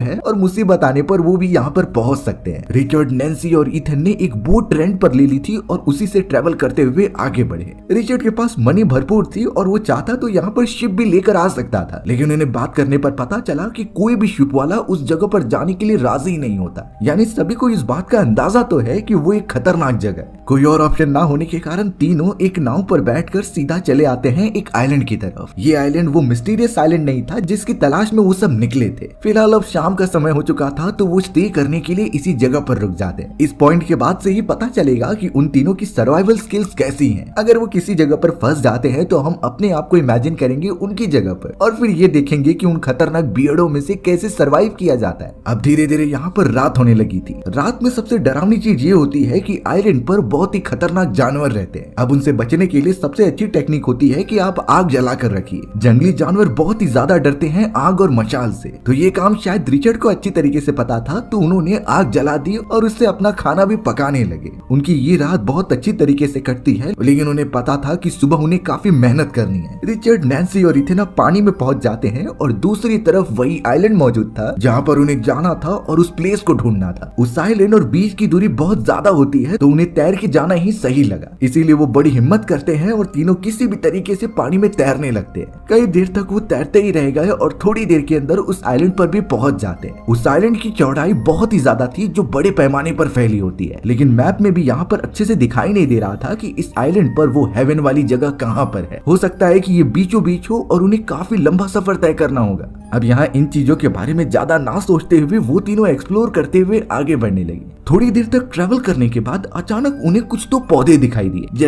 है और मुसीबत आने पर वो भी यहाँ पर पहुंच सकते हैं। रिचर्ड, नैन्सी और इथन ने एक बोट रेंट पर ले ली थी और उसी से ट्रेवल करते हुए आगे बढ़े। रिचर्ड के पास मनी भरपूर थी और वो चाहता तो यहाँ पर शिप भी लेकर आ सकता था, लेकिन उन्हें बात करने पर पता चला कि कोई भी शिप वाला उस जगह पर जाने के लिए राजी नहीं होता। यानी सभी को इस बात का अंदाजा तो है कि वो एक खतरनाक जगह है। कोई और ऑप्शन ना होने के कारण तीनों एक नाव पर बैठकर सीधा चले आते हैं एक आइलैंड की तरफ। ये आइलैंड वो मिस्टीरियस आइलैंड नहीं था जिसकी तलाश में वो सब निकले थे। फिलहाल अब शाम का समय हो चुका था तो वो स्टे करने के लिए इसी जगह पर रुक जाते हैं। इस पॉइंट के बाद से ही पता चलेगा कि उन तीनों की सर्वाइवल स्किल्स कैसी हैं। अगर वो किसी जगह पर फंस जाते हैं तो हम अपने आप को इमेजिन करेंगे उनकी जगह पर और फिर ये देखेंगे कि उन खतरनाक बियर्डों में से कैसे सर्वाइव किया जाता है। अब धीरे धीरे यहाँ पर रात होने लगी थी। रात में सबसे डरावनी चीज ये होती है कि आइलैंड पर बहुत ही खतरनाक जानवर रहते हैं। अब उनसे बचने के लिए सबसे अच्छी टेक्निक होती है कि आप आग जला कर रखिए। जंगली जानवर बहुत ही ज्यादा डरते हैं आग और मशाल से, तो ये काम शायद रिचर्ड को अच्छी तरीके से पता था, तो उन्होंने आग जला दी और उससे अपना खाना भी पकाने लगे। उनकी ये रात बहुत अच्छी तरीके से कटती है, लेकिन उन्हें पता था कि सुबह उन्हें काफी मेहनत करनी है। रिचर्ड, नैन्सी और इथेना पानी में पहुंच जाते हैं और दूसरी तरफ वही आइलैंड मौजूद था जहाँ पर उन्हें जाना था और उस प्लेस को ढूंढना था। उस आइलैंड और बीच की दूरी बहुत ज्यादा होती है, तो उन्हें तैर के जाना ही सही लगा। इसीलिए वो बड़ी हिम्मत करते हैं और तीनों किसी भी तरीके से पानी में तैरने लगते हैं। कई देर तक वो तैरते ही रह गए और थोड़ी देर के अंदर उस आइलैंड पर भी पहुंच जाते हैं। उस आइलैंड की चौड़ाई बहुत ही ज्यादा थी जो बड़े पैमाने पर फैली होती है, लेकिन मैप में भी यहाँ पर अच्छे से दिखाई नहीं दे रहा था कि इस आइलैंड पर वो हेवन वाली जगह कहाँ पर है। हो सकता है कि ये बीचों बीच हो और उन्हें काफी लंबा सफर तय करना होगा। अब यहाँ इन चीजों के बारे में ज्यादा ना सोचते हुए वो तीनों एक्सप्लोर करते हुए आगे बढ़ने लगे। थोड़ी देर तक ट्रेवल करने के बाद अचानक उन्हें कुछ तो पौधे दिखाई दिए।